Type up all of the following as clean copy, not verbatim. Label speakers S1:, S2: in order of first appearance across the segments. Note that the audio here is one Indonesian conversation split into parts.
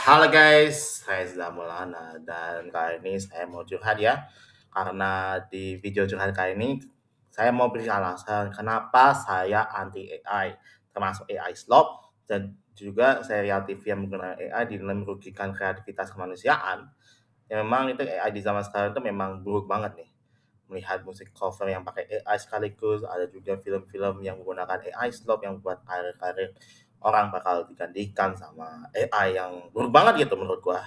S1: Halo guys, saya Zila Maulana dan kali ini saya mau curhat ya. Karena di video curhat kali ini saya mau beri alasan kenapa saya anti AI, termasuk AI slop dan juga serial TV yang menggunakan AI dinilai merugikan kreativitas kemanusiaan. Ya memang itu AI di zaman sekarang itu memang buruk banget nih. Melihat musik cover yang pakai AI sekaligus, ada juga film-film yang menggunakan AI slop yang buat karir-karir orang bakal digantikan sama AI yang buruk banget gitu menurut gua.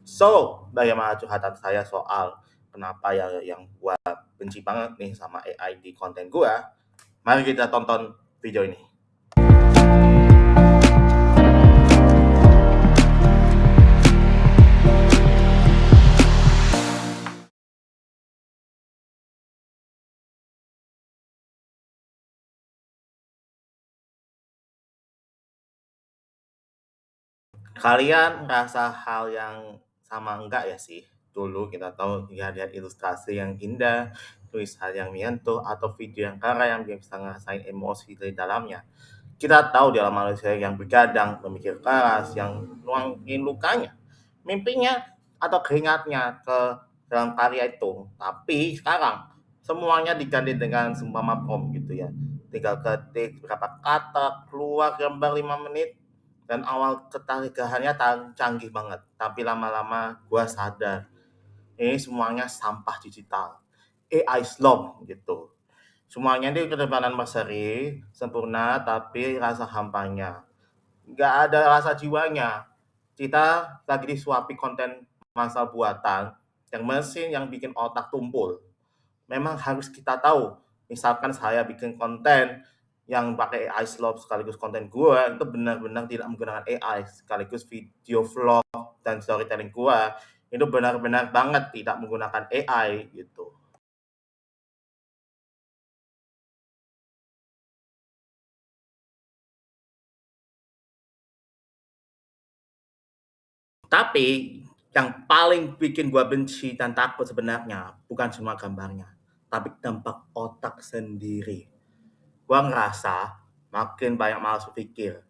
S1: So, bagaimana curhatan saya soal kenapa yang gua benci banget nih sama AI di konten gua? Mari kita tonton video ini. Kalian merasa hal yang sama enggak ya sih? Dulu kita tahu lihat ilustrasi yang indah, tulisan yang menyentuh, atau video yang karya yang bisa ngerasain emosi dari dalamnya. Kita tahu dalam manusia yang begadang, memikir keras, yang nuangin lukanya, mimpinya, atau keringatnya ke dalam karya itu. Tapi sekarang semuanya diganti dengan seumpama prompt gitu ya. Tinggal ketik berapa kata, keluar gambar 5 menit, dan awal ketarikannya canggih banget. Tapi lama-lama gua sadar, ini semuanya sampah digital. AI slop gitu. Semuanya ini kedepanan berseri, sempurna, tapi rasa hampanya. Nggak ada rasa jiwanya. Kita lagi disuapi konten masa buatan, yang mesin yang bikin otak tumpul. Memang harus kita tahu, misalkan saya bikin konten yang pakai AI slop sekaligus konten gua, itu benar-benar tidak menggunakan AI, sekaligus video vlog dan storytelling gua, itu benar-benar banget tidak menggunakan AI gitu. Tapi yang paling bikin gua benci dan takut sebenarnya bukan cuma gambarnya, tapi dampak otak sendiri. Gua ngerasa makin banyak malas berpikir.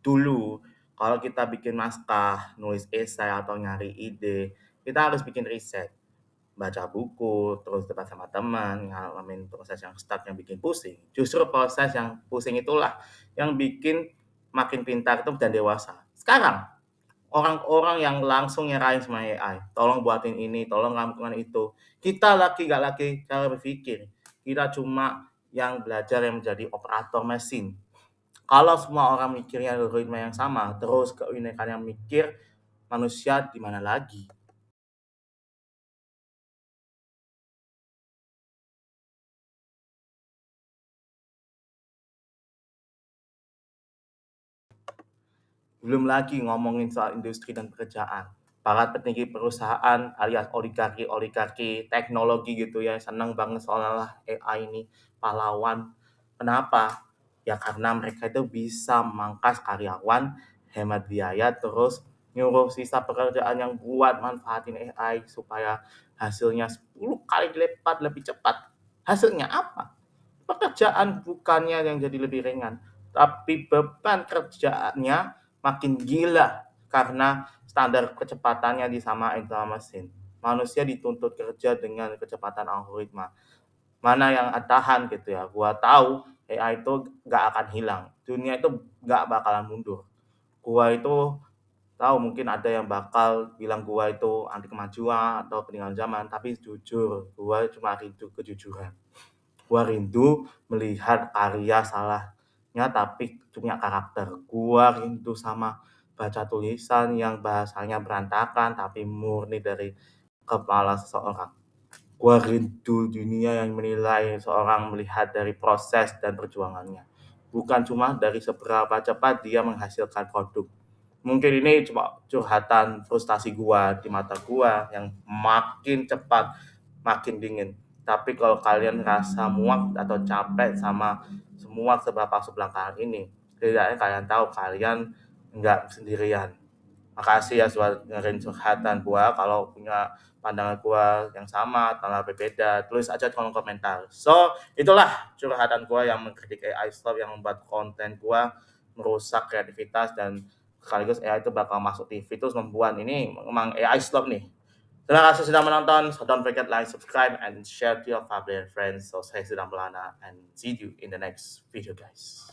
S1: Dulu kalau kita bikin naskah, nulis esai atau nyari ide, kita harus bikin riset, baca buku, terus debat sama teman, ngalamin proses yang stuck yang bikin pusing. Justru proses yang pusing itulah yang bikin makin pintar itu dan dewasa. Sekarang orang-orang yang langsung nyerahin sama AI, tolong buatin ini, tolong lakukan itu. Kita lagi nggak lagi cara berpikir. Kita cuma yang belajar yang menjadi operator mesin. Kalau semua orang mikirnya algoritma yang sama, terus keunikan yang mikir, manusia di mana lagi? Belum lagi ngomongin soal industri dan pekerjaan. Para petinggi perusahaan alias oligarki-oligarki teknologi gitu ya, senang banget seolah-olah AI ini pahlawan. Kenapa? Ya karena mereka itu bisa memangkas karyawan, hemat biaya, terus nyuruh sisa pekerjaan yang buat manfaatin AI supaya hasilnya 10 kali lipat lebih cepat. Hasilnya apa? Pekerjaan bukannya yang jadi lebih ringan, tapi beban kerjaannya makin gila karena standar kecepatannya disamain sama mesin. Manusia dituntut kerja dengan kecepatan algoritma. Mana yang tahan gitu ya. Gua tahu AI itu nggak akan hilang. Dunia itu nggak bakalan mundur. Gua itu tahu mungkin ada yang bakal bilang gua itu anti kemajuan atau peninggalan zaman, tapi jujur, gua cuma rindu kejujuran. Gua rindu melihat karya salahnya tapi punya karakter. Gua rindu sama baca tulisan yang bahasanya berantakan tapi murni dari kepala seseorang. Gua rindu dunia yang menilai seorang melihat dari proses dan perjuangannya. Bukan cuma dari seberapa cepat dia menghasilkan produk. Mungkin ini cuma curhatan frustasi gua di mata gua yang makin cepat makin dingin. Tapi kalau kalian rasa muak atau capek sama semua sebelah ini, setidaknya kalian tahu kalian nggak sendirian. Makasih ya sudah dengerin curhatan gua. Kalau punya pandangan gua yang sama atau berbeda, tulis aja di kolom komentar. So, itulah curhatan gua yang mengkritik AI Stop yang membuat konten gua merusak kreativitas dan sekaligus AI itu bakal masuk TV terus membuat ini memang AI slot nih. Terima kasih sudah menonton. So don't forget like, subscribe, and share to your family and friends. So saya sudah Melana and see you in the next video guys.